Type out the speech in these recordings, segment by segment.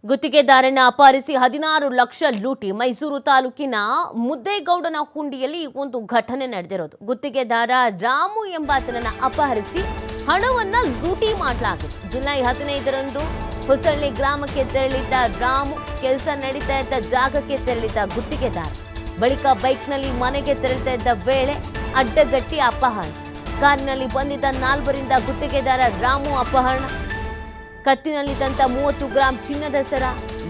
ಗುತ್ತಿಗೆದಾರನ ಅಪಹರಿಸಿ 16 ಲಕ್ಷ ಲೂಟಿ. ಮೈಸೂರು ತಾಲೂಕಿನ ಮುದ್ದೇಗೌಡನ ಹುಂಡಿಯಲ್ಲಿ ಒಂದು ಘಟನೆ ನಡೆದಿರೋದು. ಗುತ್ತಿಗೆದಾರ ರಾಮು ಎಂಬಾತನನ್ನ ಅಪಹರಿಸಿ ಹಣವನ್ನ ಲೂಟಿ ಮಾಡಲಾಗಿದೆ. ಜುಲೈ 15ರಂದು ಹೊಸಳ್ಳಿ ಗ್ರಾಮಕ್ಕೆ ತೆರಳಿದ್ದ ರಾಮು ಕೆಲಸ ನಡೀತಾ ಇದ್ದ ಜಾಗಕ್ಕೆ ತೆರಳಿದ್ದ ಗುತ್ತಿಗೆದಾರ ಬಳಿಕ ಬೈಕ್ನಲ್ಲಿ ಮನೆಗೆ ತೆರಳುತ್ತಾ ಇದ್ದ ವೇಳೆ ಅಡ್ಡಗಟ್ಟಿ ಅಪಹರಣ. ಕಾರಿನಲ್ಲಿ ಬಂದಿದ್ದ 4ರಿಂದ ಗುತ್ತಿಗೆದಾರ ರಾಮು ಅಪಹರಣ. ಕತ್ತಿನಲ್ಲಿದ್ದಂಥ 30 ಗ್ರಾಂ ಚಿನ್ನದ ಸರ,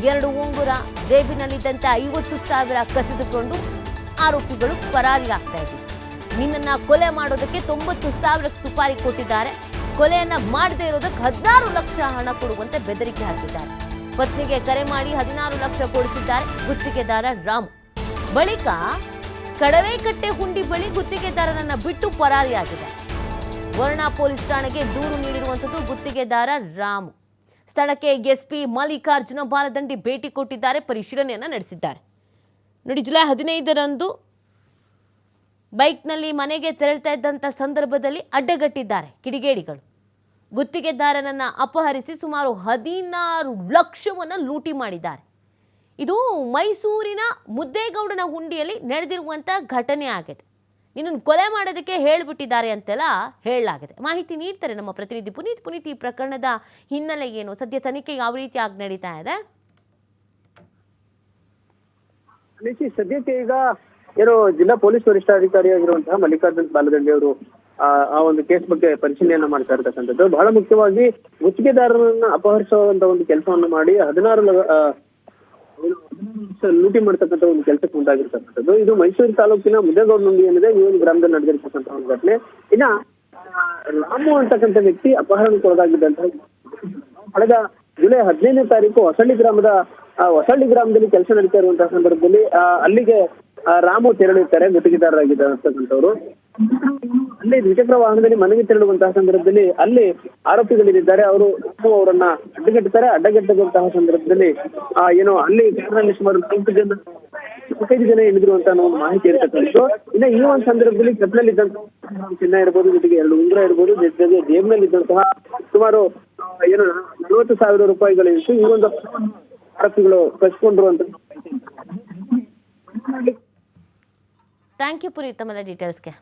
2 ಉಂಗುರ, ಜೇಬಿನಲ್ಲಿದ್ದಂಥ 50,000 ಕಸಿದುಕೊಂಡು ಆರೋಪಿಗಳು ಪರಾರಿಯಾಗ್ತಾ ಇದ್ರು. ನಿನ್ನನ್ನ ಕೊಲೆ ಮಾಡೋದಕ್ಕೆ 90,000 ಸುಪಾರಿ ಕೊಟ್ಟಿದ್ದಾರೆ. ಕೊಲೆಯನ್ನ ಮಾಡದೇ ಇರೋದಕ್ಕೆ 16 ಲಕ್ಷ ಹಣ ಕೊಡುವಂತೆ ಬೆದರಿಕೆ ಹಾಕಿದ್ದಾರೆ. ಪತ್ನಿಗೆ ಕರೆ ಮಾಡಿ 16 ಲಕ್ಷ ಕೊಡಿಸಿದ್ದಾರೆ ಗುತ್ತಿಗೆದಾರ ರಾಮು. ಬಳಿಕ ಕಡವೆಕಟ್ಟೆ ಹುಂಡಿ ಬಳಿ ಗುತ್ತಿಗೆದಾರನನ್ನ ಬಿಟ್ಟು ಪರಾರಿಯಾಗಿದ್ದಾರೆ. ವರ್ಣಾ ಪೊಲೀಸ್ ಠಾಣೆಗೆ ದೂರು ನೀಡಿರುವಂಥದ್ದು ಗುತ್ತಿಗೆದಾರ ರಾಮು. ಸ್ಥಳಕ್ಕೆ ಎಸ್ಪಿ ಮಲ್ಲಿಕಾರ್ಜುನ ಬಾಲದಂಡಿ ಭೇಟಿ ಕೊಟ್ಟಿದ್ದಾರೆ, ಪರಿಶೀಲನೆಯನ್ನು ನಡೆಸಿದ್ದಾರೆ. ನೋಡಿ, ಜುಲೈ 15ರಂದು ಬೈಕ್ನಲ್ಲಿ ಮನೆಗೆ ತೆರಳ್ತಾ ಇದ್ದಂಥ ಸಂದರ್ಭದಲ್ಲಿ ಅಡ್ಡಗಟ್ಟಿದ್ದಾರೆ ಕಿಡಿಗೇಡಿಗಳು. ಗುತ್ತಿಗೆದಾರನನ್ನು ಅಪಹರಿಸಿ ಸುಮಾರು 16 ಲಕ್ಷವನ್ನು ಲೂಟಿ ಮಾಡಿದ್ದಾರೆ. ಇದು ಮೈಸೂರಿನ ಮುದ್ದೇಗೌಡನ ಹುಂಡಿಯಲ್ಲಿ ನಡೆದಿರುವಂಥ ಘಟನೆ ಆಗಿದೆ. ನಿನ್ನನ್ನು ಕೊಲೆ ಮಾಡೋದಕ್ಕೆ ಹೇಳಿಬಿಟ್ಟಿದ್ದಾರೆ ಅಂತೆಲ್ಲ ಹೇಳಲಾಗಿದೆ. ಮಾಹಿತಿ ನೀಡ್ತಾರೆ ನಮ್ಮ ಪ್ರತಿನಿಧಿ ಪುನೀತ್. ಈ ಪ್ರಕರಣದ ಹಿನ್ನೆಲೆ ಏನು, ಸದ್ಯ ತನಿಖೆ ಯಾವ ರೀತಿಯಾಗಿ ನಡೀತಾ ಇದೆ? ಸದ್ಯಕ್ಕೆ ಈಗ ಏನು ಜಿಲ್ಲಾ ಪೊಲೀಸ್ ವರಿಷ್ಠಾಧಿಕಾರಿಯಾಗಿರುವಂತಹ ಮಲ್ಲಿಕಾರ್ಜುನ್ ಬಾಲದಂಡಿ ಅವರು ಆ ಒಂದು ಕೇಸ್ ಬಗ್ಗೆ ಪರಿಶೀಲನೆಯನ್ನ ಮಾಡ್ತಾ ಇರ್ತಕ್ಕಂಥದ್ದು. ಬಹಳ ಮುಖ್ಯವಾಗಿ ಗುತ್ತಿಗೆದಾರರನ್ನ ಅಪಹರಿಸುವಂತ ಒಂದು ಕೆಲಸವನ್ನು ಮಾಡಿ 16 ಲೂಟಿ ಮಾಡ್ತಕ್ಕಂಥ ಒಂದು ಕೆಲಸಕ್ಕೆ ಮುಂದಾಗಿರ್ತಕ್ಕಂಥದ್ದು. ಇದು ಮೈಸೂರು ತಾಲೂಕಿನ ಮುದ್ದೇಗೌಡನುಂಡಿ ಏನಿದೆ ಈ ಒಂದು ಗ್ರಾಮದಲ್ಲಿ ನಡೆದಿರ್ತಕ್ಕಂಥ ಒಂದು ಘಟನೆ. ಇನ್ನ ರಾಮು ಅಂತಕ್ಕಂಥ ವ್ಯಕ್ತಿ ಅಪಹರಣಕ್ಕೊಳಗಾಗಿದ್ದಂತಹ ಕಳೆದ ಜುಲೈ 15ನೇ ತಾರೀಕು ಹೊಸಳ್ಳಿ ಗ್ರಾಮದಲ್ಲಿ ಕೆಲಸ ನಡೀತಾ ಇರುವಂತಹ ಸಂದರ್ಭದಲ್ಲಿ ಅಲ್ಲಿಗೆ ರಾಮು ತೆರಳಿರ್ತಾರೆ. ಗುತ್ತಿಗೆದಾರರಾಗಿರ್ತಕ್ಕಂಥವ್ರು ಅಲ್ಲಿ ದ್ವಿಚಕ್ರ ವಾಹನದಲ್ಲಿ ಮನೆಗೆ ತೆರಳುವಂತಹ ಸಂದರ್ಭದಲ್ಲಿ ಅಲ್ಲಿ ಆರೋಪಿಗಳಿದ್ದಾರೆ. ಅವರು ಅವರನ್ನ ಅಡ್ಡಗಟ್ಟದಂತಹ ಸಂದರ್ಭದಲ್ಲಿ ಏನೋ ಅಲ್ಲಿ ಕಾರಿನಲ್ಲಿ ಸುಮಾರು 4 ಜನ ಇಳಿದಿರುವಂತ ಒಂದು ಮಾಹಿತಿ ಇರ್ತಕ್ಕಂಥದ್ದು. ಇನ್ನು ಈ ಒಂದು ಸಂದರ್ಭದಲ್ಲಿ ಕತ್ನಲ್ಲಿದ್ದಂತಹ ಚಿನ್ನ ಇರ್ಬೋದು, ಜೊತೆಗೆ 2 ಉಂಗುರ ಇರ್ಬೋದು, ಜೊತೆಗೆ ಜೇಬಿನಲ್ಲಿದ್ದಂತಹ ಸುಮಾರು ಏನು 40,000 ರೂಪಾಯಿಗಳಿತ್ತು. ಈ ಒಂದು ಆರೋಪಿಗಳು ಕಸ್ಕೊಂಡ್ರು ಅಂತ. ಥ್ಯಾಂಕ್ ಯು ಪುನೀತ್, ತಮ್ಮ ಡೀಟೇಲ್ಸ್ಗೆ.